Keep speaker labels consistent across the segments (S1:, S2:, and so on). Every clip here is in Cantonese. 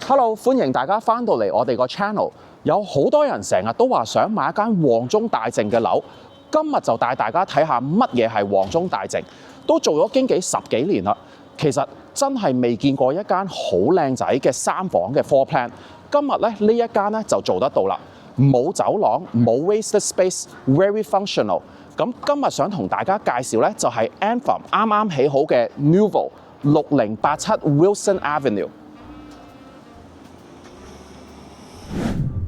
S1: Hello， 歡迎大家翻到嚟我哋個 channel。有好多人成日都話想買一間旺中帶靜嘅樓，今日就帶大家睇下乜嘢係旺中帶靜。都做咗經紀10幾年啦，其實真係未見過一間好靚仔嘅3房嘅 floor plan。今日咧呢一間咧就做得到啦，冇走廊，冇 wasted space，very functional。咁今日想同大家介紹咧就係 Anthem 啱啱起好嘅 Nuvo 6087 Wilson Avenue。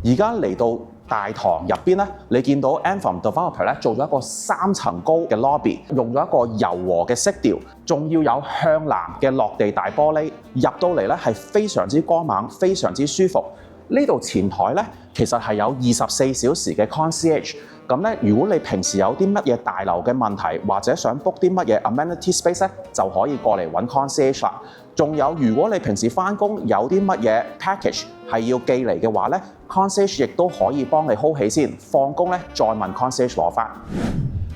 S1: 而家嚟到大堂入邊咧，你見到 Anthem Developer 咧做咗一個3層高嘅 lobby， 用咗一個柔和嘅色調，仲要有向南嘅落地大玻璃，入到嚟咧係非常之光猛，非常之舒服。呢度前台咧其實係有24小時嘅 concierge。咁咧，如果你平時有啲乜嘢大樓嘅問題，或者想 book 啲乜嘢 amenity space 咧，就可以過嚟揾 concierge 啦。仲有，如果你平時返工有啲乜嘢 package 係要寄嚟嘅話咧 ，concierge 亦都可以幫你 hold 起先，放工咧再問 concierge 攞返。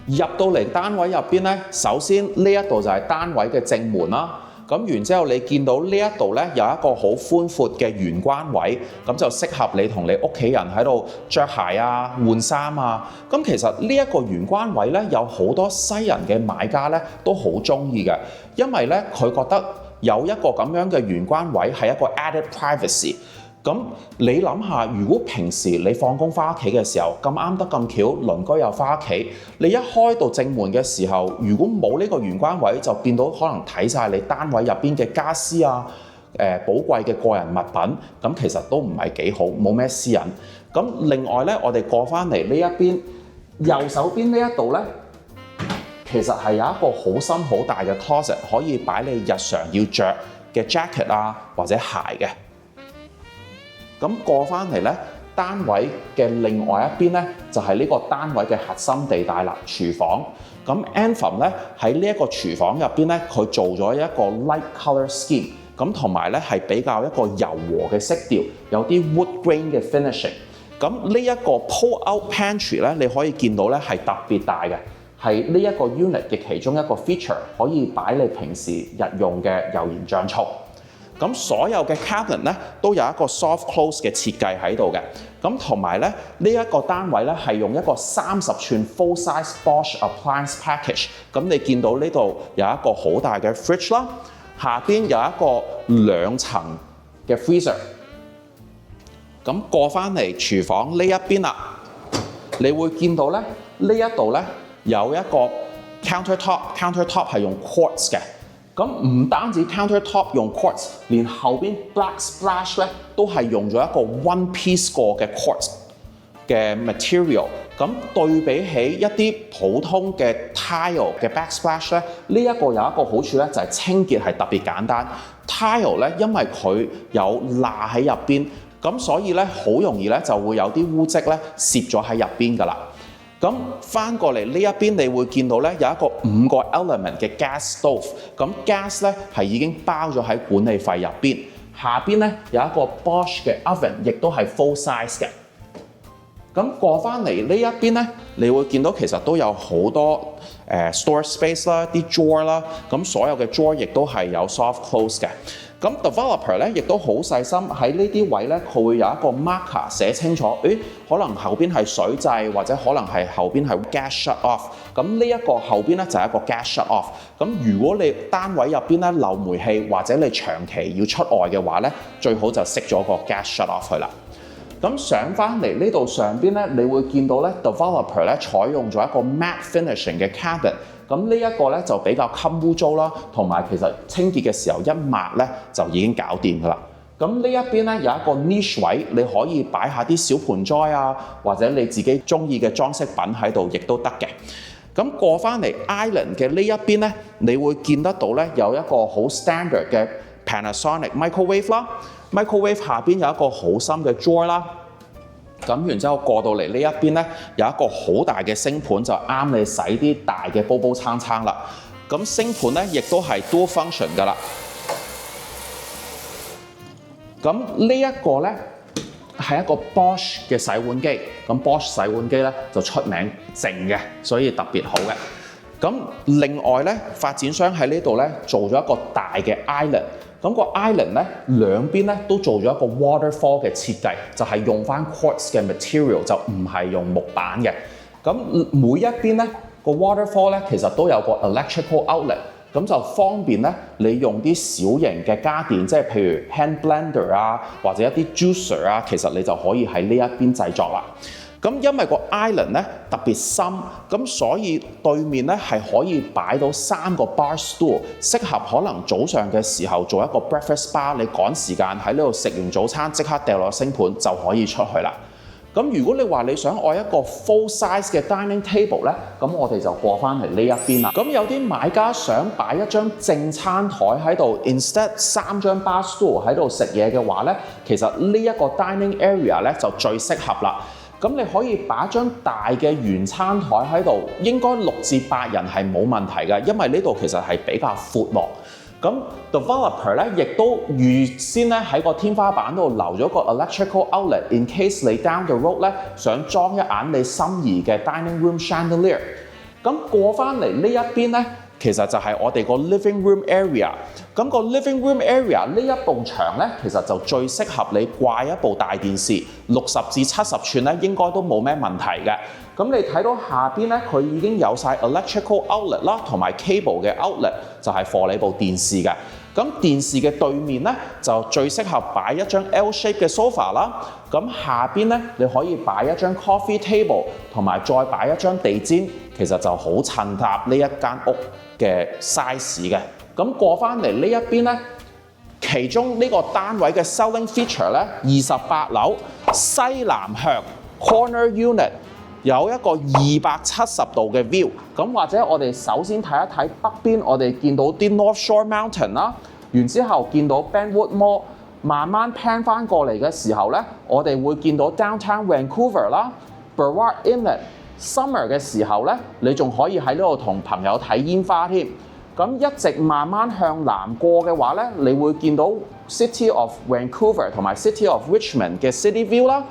S1: 入到嚟單位入邊咧，首先呢一度就係單位嘅正門啦。咁然之後，你見到呢一度咧有一個好寬闊嘅玄關位，咁就適合你同你屋企人喺度着鞋啊、換衫啊。咁其實呢一個玄關位咧，有好多西人嘅買家咧都好中意嘅，因為咧佢覺得有一個咁樣嘅玄關位係一個 added privacy。咁你諗下，如果平時你放工翻屋企嘅時候咁啱得咁巧，鄰居又翻屋企，你一開到正門嘅時候，如果冇呢個玄關位，就變到可能睇晒你單位入邊嘅家私啊、寶貴嘅個人物品，咁其實都唔係幾好，冇咩私隱。咁另外咧，我哋過翻嚟呢一邊右手邊呢一度咧，其實係有一個好深好大嘅 closet， 可以擺你日常要着嘅 jacket 啊或者鞋嘅。咁過翻嚟咧，單位嘅另外一邊咧，就係呢個單位嘅核心地帶啦，廚房。咁 Anthem 咧喺呢一個廚房入邊咧，佢做咗一個 light colour scheme， 咁同埋咧係比較一個柔和嘅色調，有啲 wood grain 嘅 finishing。咁呢一個 pull out pantry 咧，你可以見到咧係特別大嘅，係呢一個 unit 嘅其中一個 feature， 可以擺你平時日用嘅油鹽醬醋。咁所有嘅 cabinet 咧都有一個 soft close 嘅設計喺度嘅，咁同埋咧呢一個單位咧係用一個30寸 full size Bosch appliance package。咁你見到呢度有一個好大嘅 fridge 啦，下邊有一個2層嘅 freezer。咁過翻嚟廚房呢一邊啦，你會見到咧呢一度咧有一個 countertop 係用 quartz 嘅。咁唔單止 countertop 用 quartz， 連後邊 black splash 咧都係用咗一個 one piece 過嘅 quartz 嘅 material。咁對比起一啲普通嘅 tile 嘅 backsplash 咧，呢一個有一個好處咧，就係清潔係特別簡單。tile 咧，因為佢有罅喺入邊，咁所以咧好容易咧就會有啲污漬咧攝咗喺入邊㗎啦。咁翻過嚟呢一邊，你會見到咧有一個5個 element 嘅 gas stove。咁 gas 咧係已經包咗喺管理費入邊。下邊咧有一個 Bosch 嘅 oven， 亦都係 full size 嘅。咁過翻嚟呢一邊咧，你會見到其實都有好多storage space 啦，啲 drawer 啦。咁所有嘅 drawer 亦都係有 soft close 嘅。咁 developer 咧亦都好細心，喺呢啲位咧佢會有一個 marker 寫清楚，可能後邊係水掣，或者可能係後邊係 gas shut off。咁呢一個後邊咧就係一個 gas shut off。咁如果你單位入邊咧漏煤氣，或者你長期要出外嘅話咧，最好就熄咗個 gas shut off 去啦。咁上翻嚟呢度上邊咧，你會見到咧 developer 咧採用咗一個 matte finishing 嘅 cabin。咁呢一個咧就比較襟污糟啦，同埋其實清潔嘅時候一抹咧就已經搞掂㗎啦。咁呢一邊咧有一個 niche 位，你可以擺下啲小盆栽啊，或者你自己中意嘅裝飾品喺度，亦都得嘅。咁過翻嚟 island 嘅呢一邊咧，你會見得到咧有一個好 standard 嘅 Panasonic microwave 啦。microwave 下邊有一個好深嘅 drawer 啦。咁然之後過到嚟呢一邊咧，有一個好大嘅星盤，就啱你洗啲大嘅煲煲罉罉啦。咁星盤咧亦都係 dual function 㗎啦。咁呢一個咧係一個 Bosch 嘅洗碗機。咁 Bosch 洗碗機咧就出名靜嘅，所以特別好嘅。咁另外咧，發展商喺呢度咧做咗一個大嘅 island。咁個 island 咧兩邊咧都做咗一個 waterfall 嘅設計，就係用翻 quartz 嘅 material，就唔係用木板嘅。咁每一邊咧個 waterfall 咧其實都有個 electrical outlet， 咁就方便咧你用啲小型嘅家電，即係譬如 hand blender 啊，或者一啲 juicer 啊，其實你就可以喺呢一邊製作啦。咁因為個 island 咧特別深，咁所以對面咧係可以擺到3個 bar stool， 適合可能早上嘅時候做一個 breakfast bar， 你趕時間喺呢度食完早餐即刻掉落星盤就可以出去啦。咁如果你話你想愛一個 full size 嘅 dining table 咧，咁我哋就過翻嚟呢一邊啦。咁有啲買家想擺一張正餐台喺度 ，instead 3張 bar stool 喺度食嘢嘅話咧，其實呢一個 dining area 咧就最適合啦。咁你可以擺張大嘅圓餐台喺度，應該6至8人係冇問題嘅，因為呢度其實係比較闊落。咁 developer 咧亦都預先咧喺個天花板度留咗個 electrical outlet，in case 你 down the road 咧想裝一眼你心儀嘅 dining room chandelier。咁過翻嚟呢一邊咧，其實就係我哋個 living room area。咁個 living room area 呢一埲牆咧，其實就最適合你掛一部大電視，60至70寸咧應該都冇咩問題嘅。咁你睇到下邊咧，佢已經有晒 electrical outlet 啦，同埋 cable 嘅 outlet， 就係 for 你部電視嘅。咁電視嘅對面咧，就最適合擺一張 L shape 嘅 sofa 啦。咁下邊咧，你可以擺一張 coffee table， 同埋再擺一張地氈，其實就好襯搭呢一間屋嘅 size 嘅。咁過翻嚟呢一邊咧，其中呢個單位嘅 selling feature 咧，28樓西南向 corner unit。有一個270度嘅 view， 咁或者我哋首先睇一睇北邊，我哋見到啲 North Shore Mountain 啦，然之後見到 Bentwood Mall， 慢慢 pan 翻過嚟嘅時候咧，我哋會見到 Downtown Vancouver 啦 ，Burrard Inlet。Summer 嘅時候咧，你仲可以喺呢度同朋友睇煙花添。咁一直慢慢向南過嘅話咧，你會見到 City of Vancouver 同埋 City of Richmond 嘅 City View 啦。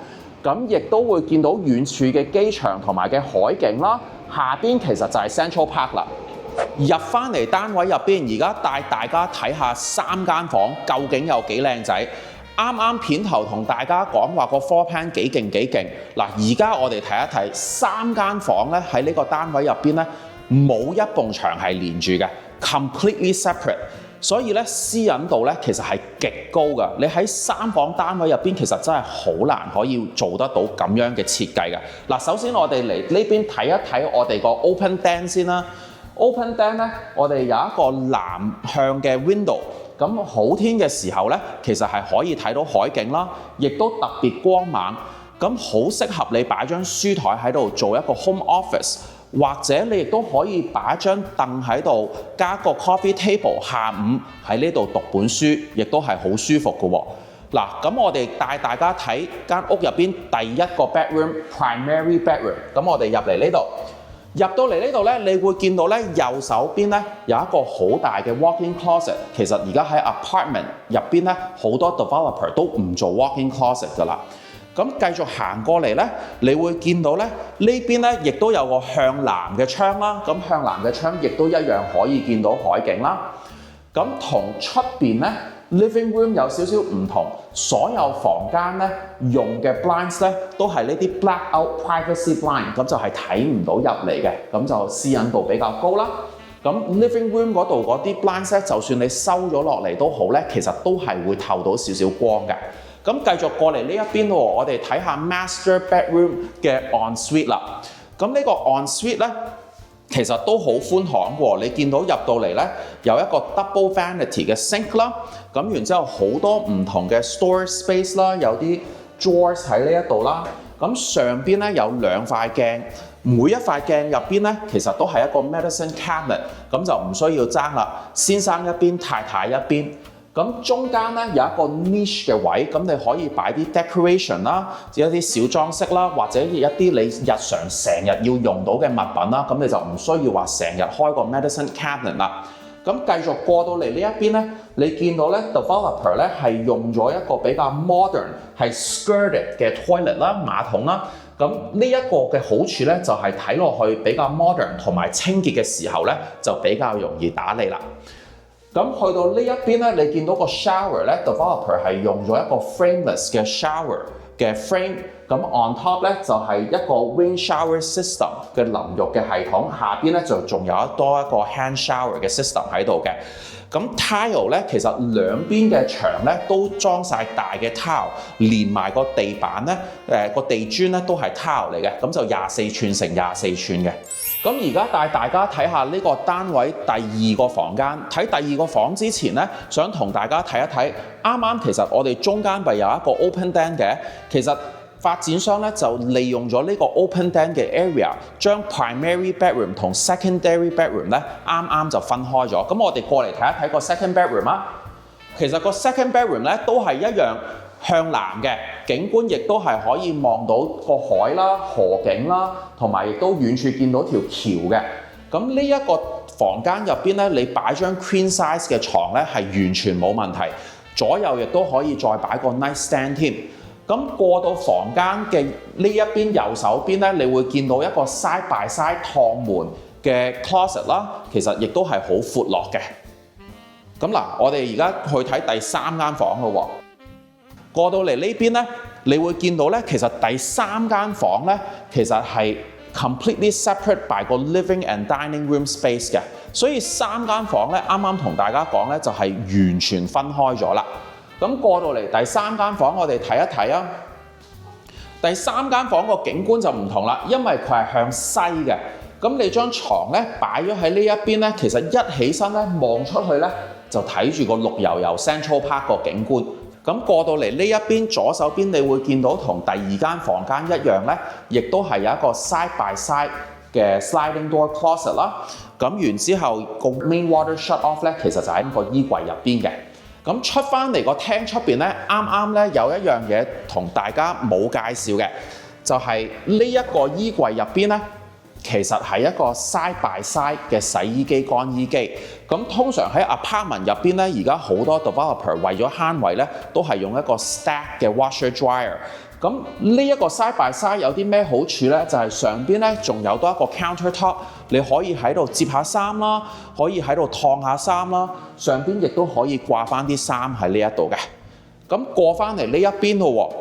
S1: 咁亦都會見到遠處嘅機場同埋嘅海景啦，下邊其實就係 Central Park 啦。入翻嚟單位入邊，而家帶大家睇下3間房究竟有幾靚仔。啱啱片頭同大家講話個 floor plan 幾勁幾勁，嗱而家我哋睇一睇3間房咧喺呢個單位入邊咧，冇一埲牆係連住嘅 ，completely separate。所以咧私隱度咧其實係極高㗎，你喺3房單位入邊其實真係好難可以做得到咁樣嘅設計嘅。嗱，首先我哋嚟呢邊睇一睇我哋個 open den 先啦。open den 咧，我哋有一個南向嘅 window， 咁好天嘅時候咧，其實係可以睇到海景啦，亦都特別光猛，咁好適合你擺張書台喺度做一個 home office。或者你亦都可以擺一張凳喺度，加個 coffee table， 下午喺呢度讀本書，亦都係好舒服嘅喎。嗱，咁我哋帶大家睇間屋入邊第一個 bedroom，primary bedroom。咁我哋入嚟呢度，入到嚟呢度咧，你會見到咧右手邊咧有一個好大嘅 walk-in closet。其實而家喺 apartment 入邊咧，好多 developer 都唔做 walk-in closet 㗎啦。咁繼續行過嚟咧，你會見到咧呢邊咧，亦都有個向南嘅窗啦。咁向南嘅窗亦都一樣可以見到海景啦。咁同出邊咧 living room 有少少唔同，所有房間咧用嘅 blinds 咧都係呢啲 blackout privacy blind， 咁就係睇唔到入嚟嘅，咁就私隱度比較高啦。咁 living room 嗰度嗰啲 blinds 咧，就算你收咗落嚟都好咧，其實都係會透到少少光嘅。咁繼續過嚟呢一邊喎，我哋睇下 master bedroom 嘅 ensuite 啦。咁呢個 ensuite咧，其實都好寬敞喎。你見到入到嚟咧，有一個 double vanity 嘅 sink 啦。咁然之後好多唔同嘅 storage space 啦，有啲 drawers 喺呢一度啦。咁上邊咧有2塊鏡，每一塊鏡入邊咧其實都係一個 medicine cabinet， 咁就唔需要爭啦。先生一邊，太太一邊。咁中間咧有一個 niche 嘅位，咁你可以擺啲 decoration 啦，一啲小裝飾啦，或者一啲你日常成日要用到嘅物品啦，咁你就唔需要話成日開個 medicine cabinet 啦。咁繼續過到嚟呢一邊咧，你見到咧 developer 咧係用咗一個比較 modern 係 skirted 嘅 toilet 啦，馬桶啦。咁呢一個嘅好處咧就係睇落去比較 modern，同埋清潔嘅時候咧就比較容易打理啦。咁去到呢一邊咧，你見到個 shower 咧 ，developer 係用咗一個 frameless 嘅 shower 嘅 frame， 咁 on top 咧就係一個 wind shower system 嘅淋浴嘅系統，下邊咧就仲有多一個 hand shower 嘅 system 喺度嘅。咁 tile 咧，其實兩邊嘅牆咧都裝晒大嘅 tile， 連埋個地板咧，個地磚咧都係 tile 嚟嘅，咁就24寸乘24寸嘅。咁而家帶大家睇下呢個單位第二個房間。睇第二個房之前咧，想同大家睇一睇，啱啱其實我哋中間咪有一個 open den 嘅，其實發展商咧就利用咗呢個 open den 嘅 area， 將 primary bedroom 同 secondary bedroom 咧啱啱就分開咗。咁我哋過嚟睇一睇個 second bedroom 啊。其實個 second bedroom 咧都係一樣向南嘅，景觀亦都係可以望到個海啦、河景啦，同埋亦都遠處見到條橋嘅。咁呢一個房間入邊咧，你擺張 queen size 嘅床咧係完全冇問題，左右亦都可以再擺個 nightstand 添。咁過到房間嘅呢一邊右手邊咧，你會見到一個 side by side 趟門嘅 closet 啦，其實亦都係好闊落嘅。咁嗱，我哋而家去睇第三間房咯喎。過到嚟呢邊咧，你會見到咧，其實第三間房咧，其實係 completely separate by 個 living and dining room space 嘅。所以三間房咧，啱啱同大家講咧，就係完全分開咗啦。咁過到嚟第三間房，我哋睇一睇啊。第三間房個景觀就唔同啦，因為佢係向西嘅。咁你張床咧擺咗喺呢一邊咧，其實一起身咧望出去咧，就睇住個綠油油 Central Park 個景觀。咁過到嚟呢一邊左手邊，你會見到同第二間房間一樣咧，亦都係有一個 side by side 嘅 sliding door closet 啦。咁然之後個 main water shut off 咧，其實就喺個衣櫃入邊嘅。咁出翻嚟個廳出邊咧，啱啱咧有一樣嘢同大家冇介紹嘅，就係呢一個衣櫃入邊咧，其實係一個 side by side 嘅洗衣機、乾衣機。咁通常喺 apartment 入邊咧，而家好多 developer 為咗慳位咧，都係用一個 stack 嘅 washer dryer。咁呢一個 side by side 有啲咩好處咧？就係上邊咧仲有多一個 counter top， 你可以喺度摺下衫啦，可以喺度燙下衫啦。上邊亦都可以掛翻啲衫喺呢一度嘅。咁過翻嚟呢一邊咯喎，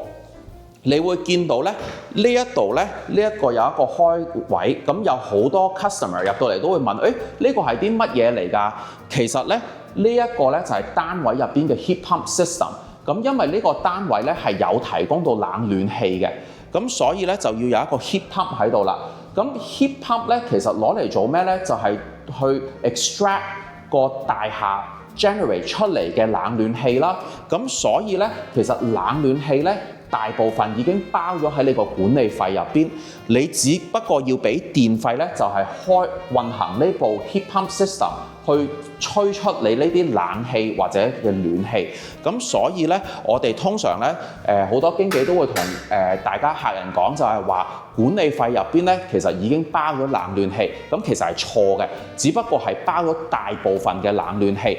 S1: 你會見到咧呢一度咧呢一個有一個開位，咁有好多 customer 入到嚟都會問，呢個係啲乜嘢嚟㗎？其實咧呢一個咧就係單位入邊嘅 heat pump system。咁因為呢個單位咧係有提供到冷暖氣嘅，咁所以咧就要有一個 heat pump 喺度啦。咁 heat pump 咧其實攞嚟做咩咧？就係去 extract 個大廈 generate 出嚟嘅冷暖氣啦。咁所以咧其實冷暖氣咧大部分已經包咗喺你個管理費入邊，你只不過要俾電費咧，就係運行呢部 heat pump system 去吹出你呢啲冷氣或者嘅暖氣。咁所以咧，我哋通常咧好多經紀都會同大家客人講，就係話管理費入邊咧，其實已經包咗冷暖氣。咁其實係錯嘅，只不過係包咗大部分嘅冷暖氣。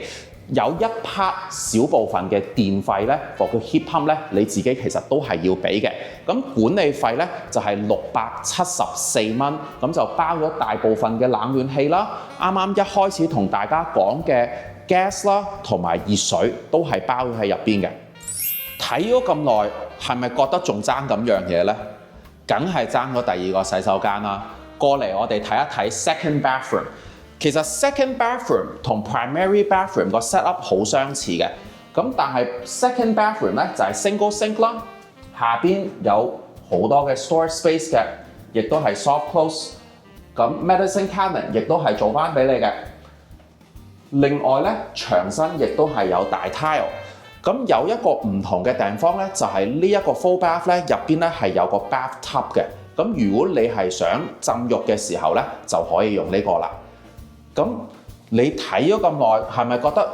S1: 有一 part 小部分嘅電費咧，for 個 heat pump 咧，你自己其實都係要俾嘅。咁管理費咧就係674蚊，咁就包咗大部分嘅冷暖氣啦。啱啱一開始同大家講嘅 gas 啦，同埋熱水都係包咗喺入邊嘅。睇咗咁耐，係咪覺得仲爭咁樣嘢咧？梗係爭咗第二個洗手間啦。過嚟我哋睇一睇 second bathroom。其實 second bathroom 同 primary bathroom 個 set up 好相似嘅，咁但係 second bathroom 咧就係 single sink 啦，下邊有好多嘅 storage space 嘅，亦都係 soft close， 咁 medicine cabinet 亦都係做翻俾你嘅。另外咧牆身亦都係有大 tile， 咁有一個唔同嘅地方咧，就係呢一個 full bath 咧入邊咧係有個 bathtub 嘅，咁如果你係想浸浴嘅時候咧，就可以用呢個啦。咁你睇咗咁耐，係咪覺得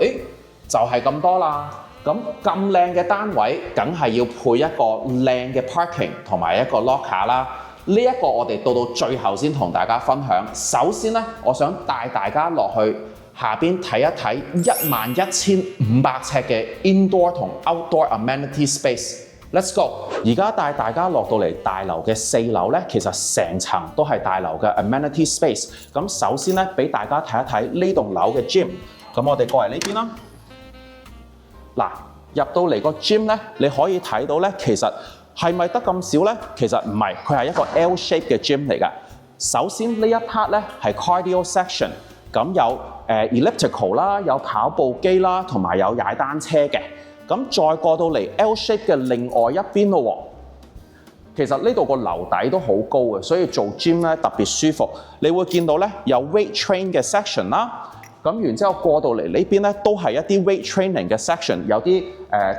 S1: 就係咁多啦？咁靚嘅單位，梗係要配一個靚嘅 parking 同埋一個 locker 啦。呢一個我哋到最後先同大家分享。首先咧，我想帶大家落去下邊睇一睇11500尺嘅 indoor 同 outdoor amenity space。Let's go！ 而家帶大家落到嚟大樓嘅4樓咧，其實成層都係大樓嘅 amenity space。咁首先咧，俾大家睇一睇呢棟樓嘅 gym。咁我哋過嚟呢邊啦。嗱，入到嚟個 gym 咧，你可以睇到咧，其實係咪得咁少咧？其實唔係，佢係一個 L shape 嘅 gym 嚟㗎。首先呢一 part 咧係 cardio section， 咁有elliptical 啦，有跑步機啦，同埋有踩單車嘅。咁再過到嚟 L shape 嘅另外一邊咯喎。其實呢度個樓底都好高嘅，所以做 gym 咧特別舒服。你會見到咧有 weight train 嘅 section 啦，咁然之後過到嚟呢邊咧都係一啲 weight training 嘅 section， 有啲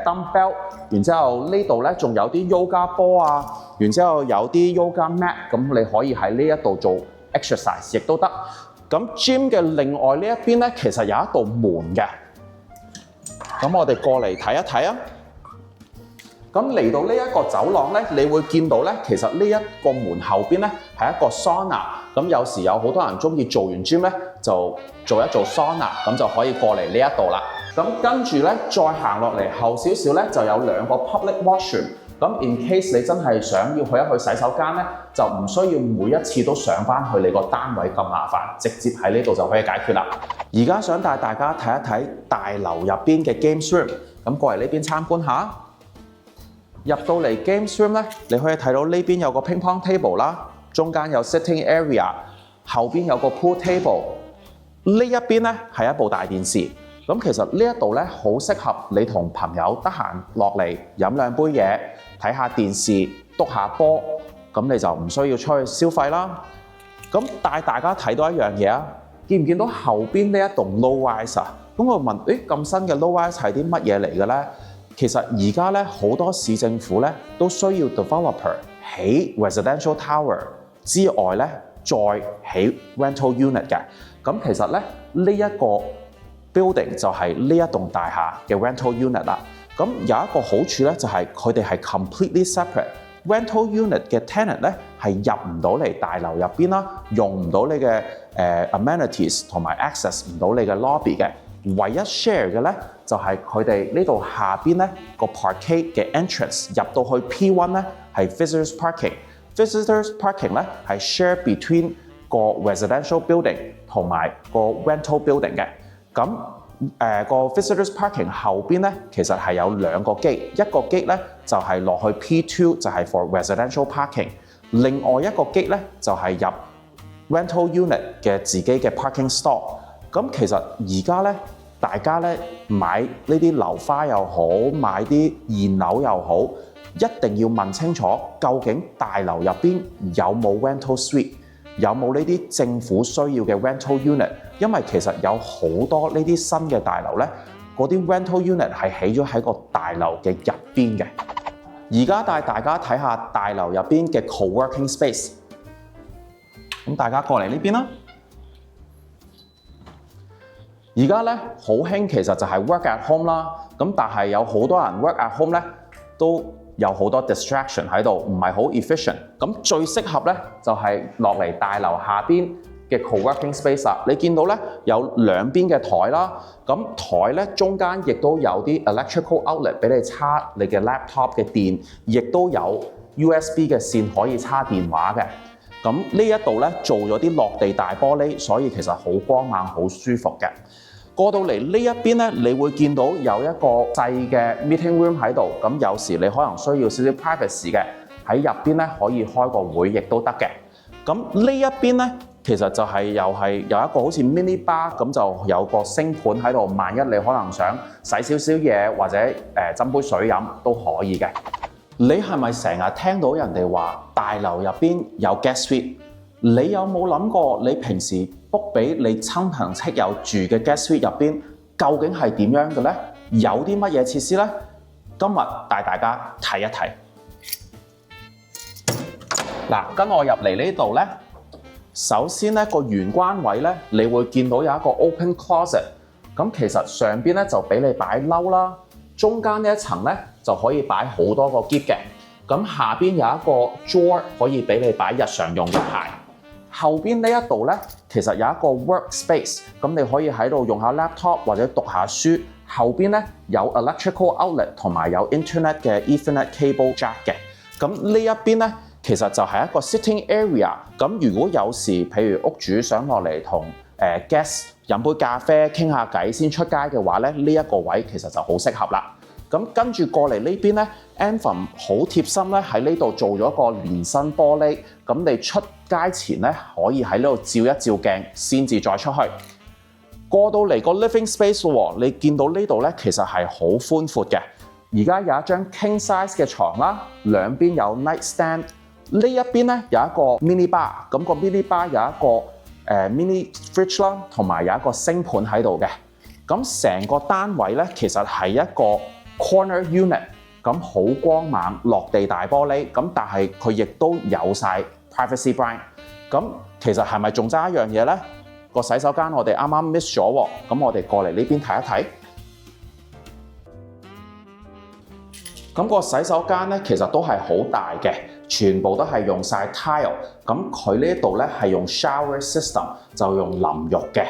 S1: dumbbell， 然之後呢度咧仲有啲 yoga 波啊，然之後有啲 yoga mat， 咁你可以喺呢一度做 exercise 亦都得。咁 gym 嘅另外呢一邊咧，其實有一道門嘅，咁我哋過嚟睇一睇啊。咁嚟到呢一個走廊咧，你會見到咧，其實呢一個門後邊咧係一個 sauna。咁有時有好多人中意做完 gym 咧，就做一做 sauna， 咁就可以過嚟呢一度啦。咁跟住咧，再行落嚟後少少咧，就有兩個 public washroom。咁 in case 你真係想要去一去洗手間咧，就唔需要每一次都上翻去你個單位咁麻煩，直接喺呢度就可以解決啦。而家想帶大家睇一睇大樓入邊嘅 games room， 咁過嚟呢邊參觀下。入到嚟 games room 咧，你可以睇到呢邊有個乒乓 table 啦，中間有 sitting area， 後邊有個 pool table。呢一邊咧係一部大電視。咁其實呢一度咧好適合你同朋友得閒落嚟飲兩杯嘢，睇下電視，篤下波，咁你就唔需要出去消費啦。咁帶大家睇到一樣嘢啊，見唔見到後邊呢一棟 low rise 啊？咁我問，咁新嘅 low rise 係啲乜嘢嚟嘅咧？其實而家咧好多市政府咧都需要 developer 起 residential tower 之外咧，再起 rental unit 嘅。咁其實咧呢一個 building 就係呢一棟大廈嘅 rental unit 啦。咁有一個好處咧就係佢哋係 completely separate。rental unit 嘅 tenant 咧係入唔到嚟大樓入邊啦，用唔到你嘅amenities 同埋 access 唔到你嘅 lobby 嘅。唯一 share 嘅咧就係佢哋呢度下邊咧個 parquet 嘅 entrance 入到去 P1 咧係 visitors parking。visitors parking 咧係 share between 個 residential building 同埋個 rental building 嘅。咁個 visitors parking 後邊咧其實係有兩個 gate， 一個 gate 咧就係落去 P2 就係 for residential parking， 另外一個 gate 咧就係入 rental unit 嘅自己嘅 parking store。咁其實而家咧，大家咧買呢啲樓花又好，買啲現樓又好，一定要問清楚，究竟大樓入邊有冇 rental suite， 有冇呢啲政府需要嘅 rental unit？ 因為其實有好多呢啲新嘅大樓咧，嗰啲 rental unit 係起咗喺個大樓嘅入邊嘅。而家帶大家睇下大樓入邊嘅 co-working space。咁大家過嚟呢邊啦。而家咧好興，其實就係 work at home 啦。咁但係有好多人 work at home咧，都有好多 distraction 喺度，唔係好 efficient。咁最適合咧就係落嚟大樓下邊嘅 co-working space 啦。你見到咧有兩邊嘅台啦，咁台咧中間亦都有啲 electrical outlet 俾你插你嘅 laptop 嘅電，亦都有 USB 嘅線可以插電話嘅。咁呢一度咧做咗啲落地大玻璃，所以其實好光猛、好舒服嘅。過到嚟呢一邊咧，你會見到有一個細嘅 meeting room 喺度。咁有時你可能需要少少 privacy 嘅，喺入邊咧可以開個會亦都得嘅。咁呢一邊咧，其實就係又係有一個好似 mini bar， 咁就有個星盤喺度。萬一你可能想洗少少嘢或者斟杯水飲都可以嘅。你係咪成日聽到人哋話大樓入邊有 guest suite？ 你有冇諗過你平時 book 俾你親朋戚友住嘅 guest suite 入邊究竟係點樣嘅咧？有啲乜嘢設施咧？今日帶大家睇一睇。嗱，跟我入嚟呢度咧，首先咧個玄關位咧，你會見到有一個 open closet。咁其實上邊咧就俾你擺褸啦，中間呢一層咧就可以擺好多個篋嘅。咁下邊有一個 drawer 可以俾你擺日常用嘅鞋。後邊呢一度咧，其實有一個 workspace， 咁你可以喺度用下 laptop 或者讀下書。後邊咧有 electrical outlet 同埋有 internet 嘅 Ethernet cable jack 嘅。咁呢一邊咧，其實就係一個 sitting area。咁如果有時譬如屋主想落嚟同 guest 飲杯咖啡傾下偈先出街嘅話咧，呢一個位其實就好適合啦。咁跟住過嚟呢邊咧 Anthem 好貼心咧喺呢度做咗個連身玻璃，咁你出街前咧可以喺呢度照一照鏡先至再出去。過到嚟個 living space 喎，你見到呢度咧其實係好寬闊嘅。而家有一張 king size 嘅床啦，兩邊有 nightstand， 呢一邊咧有一個 mini bar， 咁個 mini bar 有一個mini fridge 啦，同埋有一個星盤喺度嘅。咁成個單位咧其實係一個 corner unit， 咁好光猛，落地大玻璃，咁但係佢亦都有晒 privacy blind。咁其實係咪仲爭一樣嘢咧？個洗手間我哋啱啱 miss 咗喎，咁我哋過嚟呢邊睇一睇。咁個洗手間咧其實都係好大嘅，全部都係用晒 tile。咁佢呢度咧係用 shower system， 就用淋浴嘅。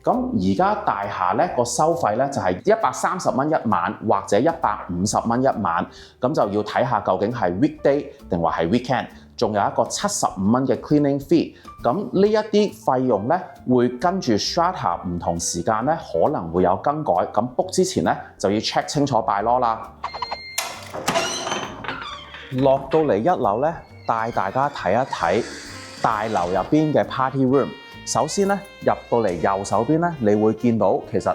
S1: 咁而家大廈咧個收費咧就係130蚊一晚或者150蚊一晚，咁就要睇下究竟係 weekday 定話係 weekend。仲有一個75蚊嘅 cleaning fee， 咁呢一啲費用咧會跟住 strata 唔同時間咧可能會有更改，咁 book 之前咧就要 check 清楚 bylaw 啦。落到嚟一樓咧，帶大家睇一睇大樓入邊嘅 party room。首先咧入到嚟右手邊咧，你會見到其實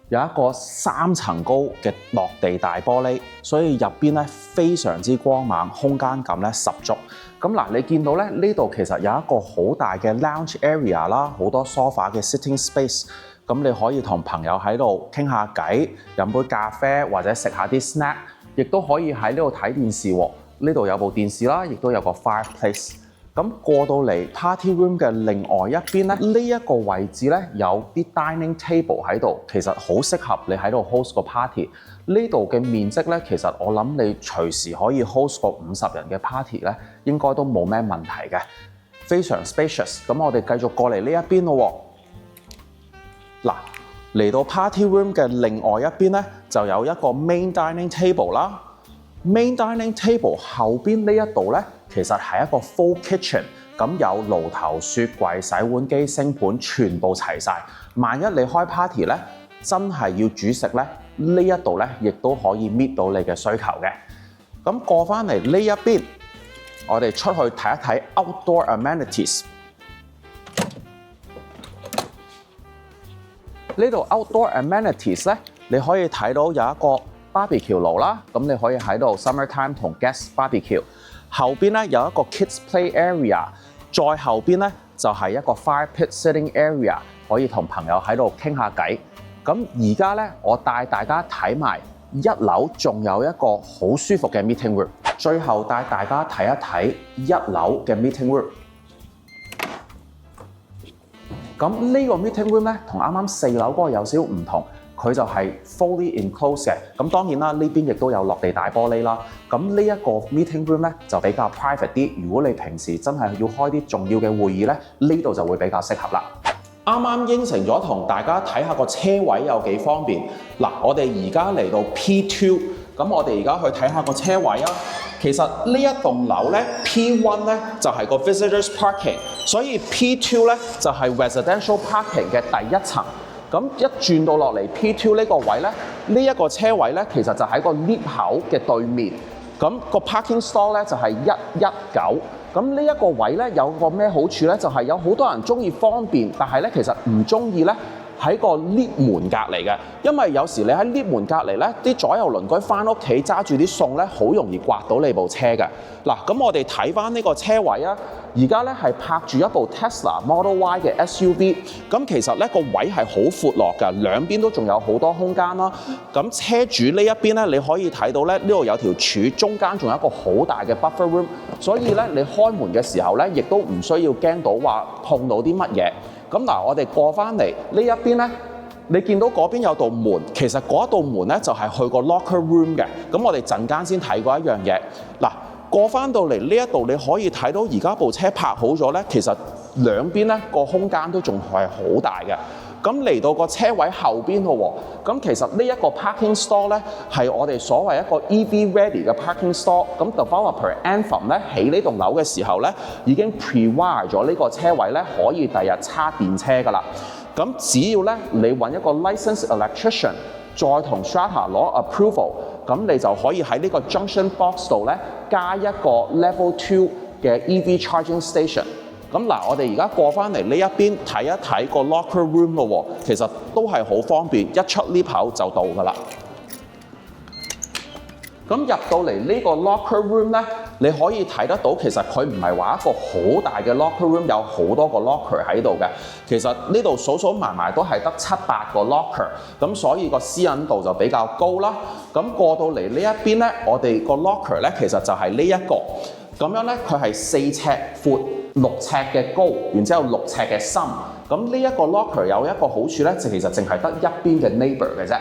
S1: 有一個3層高嘅落地大玻璃，所以入邊咧非常之光猛，空間感咧十足。咁嗱，你見到咧呢度其實有一個好大嘅 lounge area 啦，好多 sofa 嘅 sitting space。咁你可以同朋友喺度傾下偈，飲杯咖啡或者食下啲 snack， 亦都可以喺呢度睇電視喎。呢度有部電視啦，亦都有個 fireplace。咁過到嚟 party room 嘅另外一邊咧，呢一個位置咧有啲 dining table 喺度，其實好適合你喺度 host 個 party。呢度嘅面積咧，其實我諗你隨時可以 host 個50人嘅 party 咧，應該都冇咩問題嘅，非常 spacious。咁我哋繼續過嚟呢一邊咯喎。嗱，嚟到 party room 嘅另外一邊咧，就有一個 main dining table 啦。main dining table 後邊呢一度咧，其實係一個 full kitchen， 咁有爐頭、雪櫃、洗碗機、星盤，全部齊晒。萬一你開 party 咧，真係要煮食咧，呢一度咧亦都可以 meet 到你嘅需求嘅。咁過翻嚟呢一邊，我哋出去睇一睇 outdoor amenities。呢度 outdoor amenities 咧，你可以睇到有一個 barbecue 爐啦，咁你可以喺度 summertime 同 guest barbecue。後邊咧有一個 kids play area， 再後邊咧就係一個 fire pit sitting area， 可以同朋友喺度傾下偈。咁而家咧，我帶大家睇埋一樓，仲有一個好舒服嘅 meeting room。最後帶大家睇一睇一樓嘅 meeting room。咁呢個 meeting room咧，同啱啱4樓嗰個有少少唔同。佢就係 fully enclosed 嘅，咁當然啦，呢邊亦都有落地大玻璃啦。咁呢一個 meeting room 咧就比較 private 啲。如果你平時真係要開啲重要嘅會議咧，呢度就會比較適合啦。啱啱應承咗同大家睇下個車位有幾方便。嗱，我哋而家嚟到 P2， 咁我哋而家去睇下個車位啊。其實呢一棟樓咧 P1 咧就係個 visitors parking， 所以 P2 咧就係 residential parking 嘅第一層。咁一轉到落嚟 P2 呢個位咧，呢一個車位咧，其實就喺個 lift 口嘅對面。咁個 parking store 咧就係119。咁呢一個位咧有個咩好處咧？就係有好多人中意方便，但係咧其實唔中意咧喺個 lift 門隔離嘅，因為有時你喺 lift 門隔離咧，啲左右鄰居翻屋企揸住啲餸咧，好容易刮到你部車嘅。嗱，咁我哋睇翻呢個車位啊，而家咧係泊住一部 Tesla Model Y 嘅 SUV， 咁其實咧個位係好闊落㗎，兩邊都仲有好多空間啦。咁車主呢一邊咧，你可以睇到咧，呢度有條柱，中間仲有一個好大嘅 buffer room， 所以咧你開門嘅時候咧，亦都唔需要驚到話碰到啲乜嘢。咁嗱，我哋過翻嚟呢一邊咧，你見到嗰邊有道門，其實嗰道門咧就係去個 locker room 嘅。咁我哋陣間先睇過一樣嘢。嗱，過翻到嚟呢一度，你可以睇到而家部車泊好咗咧，其實兩邊咧個空間都仲係好大嘅。咁嚟到個車位後邊咯喎，咁其實呢一個 parking store 咧係我哋所謂一個 EV ready 嘅 parking store。咁 developer Anthem 咧起呢棟樓嘅時候咧，已經 pre-wire 咗呢個車位咧，可以第日叉電車㗎啦。咁只要咧你揾一個 licensed electrician， 再同 Strata 攞 approval， 咁你就可以喺呢個 junction box 度咧加一個 level 2嘅 EV charging station。咁嗱，我哋而家過翻嚟呢一邊睇一睇個 locker room 咯喎，其實都係好方便，一出 lift 口就到㗎啦。咁入到嚟呢個 locker room 咧，你可以睇得到，其實佢唔係話一個好大嘅 locker room， 有好多個 locker 喺度嘅。其實呢度數數埋埋都係得7、8個 locker， 咁所以個私隱度就比較高啦。咁過到嚟呢一邊咧，我哋個 locker 咧其實就係呢一個，咁樣咧佢係4尺闊、6尺嘅高，然之後6尺嘅深。咁呢一個 locker 有一個好處咧，就其實淨係得一邊嘅 neighbor 嘅啫。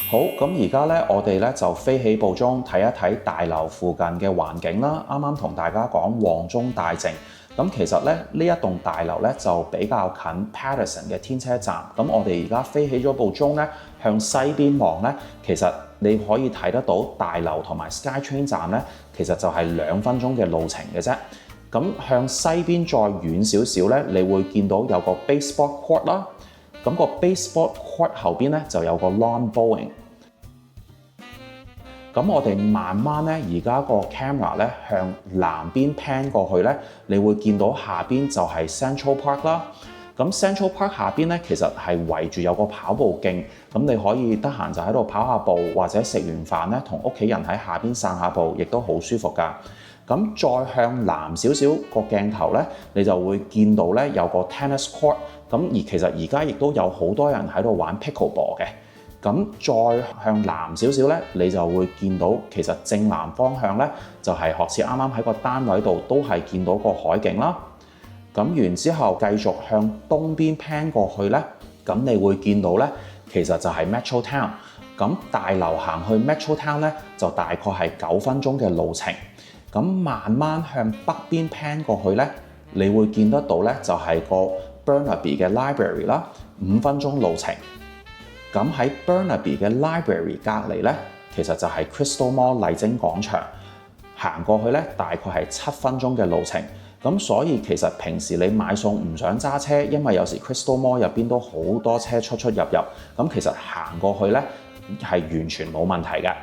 S1: 好，咁而家咧，我哋咧就飛起步鐘睇一睇大樓附近嘅環境啦。啱啱同大家講旺中帶靜，咁其實咧呢一棟大樓咧就比較近 Patterson 嘅天車站。咁我哋而家飛起咗部鐘咧，向西邊望咧，其實你可以睇得到大樓同埋 SkyTrain 站咧，其實就係2分鐘嘅路程嘅啫。咁向西邊再遠少少咧，你會見到有個 baseball court 啦。咁個 baseball court 後邊咧就有個 lawn bowling。咁我哋慢慢咧，而家個 camera 咧向南邊 pan 過去咧，你會見到下邊就係 Central Park 啦。咁 Central Park 下邊咧，其實係圍住有個跑步徑，咁你可以得閒就喺度跑下步，或者食完飯咧，同屋企人喺下邊散下步，亦都好舒服㗎。咁再向南少少個鏡頭咧，你就會見到咧有個 tennis court。咁而其實而家亦都有好多人喺度玩 pickleball 嘅。咁再向南少少咧，你就會見到其實正南方向咧，就係學似啱啱喺個單位度都係見到個海景啦。咁然之後繼續向東邊 pan 過去咧，咁你會見到咧，其實就係 Metro Town。咁大樓行去 Metro Town 咧，就大概係9分鐘嘅路程。咁慢慢向北邊 pan 過去咧，你會見得到咧，就係個 Burnaby 嘅 library 啦，5分鐘路程。咁喺 Burnaby 嘅 library 隔離咧，其實就係 Crystal Mall 麗晶廣場，行過去咧大概係7分鐘嘅路程。咁所以其實平時你買餸唔想揸車，因為有時 Crystal Mall 入邊都好多車出入入，咁其實行過去咧係完全冇問題嘅。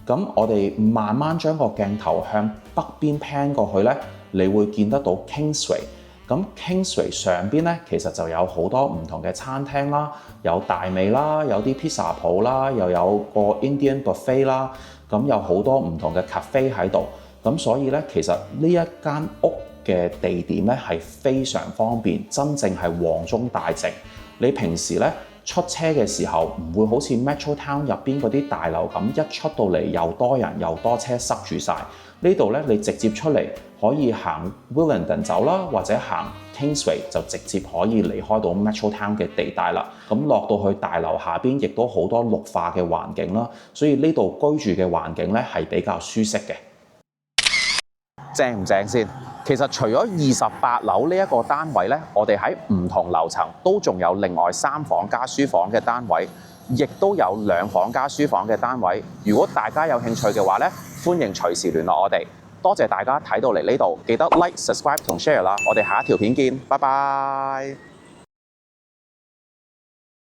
S1: 咁我哋慢慢將個鏡頭向北邊 pan 過去咧，你會見得到 Kingsway。咁 Kingsway 上邊咧，其實就有好多唔同嘅餐廳啦，有大味啦，有啲 pizza 鋪啦，又有個 Indian buffet 啦，咁有好多唔同嘅 cafe 喺度。咁所以咧，其實呢一間屋嘅地點咧係非常方便，真正係旺中帶靜。你平時咧出車嘅時候，唔會好似 Metro Town 入邊嗰啲大樓咁，一出到嚟又多人又多車塞住晒。呢度咧，你直接出嚟可以行 Willingdon 走啦，或者行 Kingsway 就直接可以離開到 Metro Town 嘅地帶啦。咁落到去大樓下邊，亦都好多綠化嘅環境啦，所以呢度居住嘅環境咧係比較舒適嘅。正唔正先？其實除咗28樓呢一個單位咧，我哋喺唔同樓層都仲有另外3房加書房嘅單位，亦都有2房加書房嘅單位。如果大家有興趣嘅話咧，歡迎隨時聯絡我哋。多謝大家睇到嚟呢度，記得 like、subscribe 同 share 啦。我哋下一條片見，拜拜。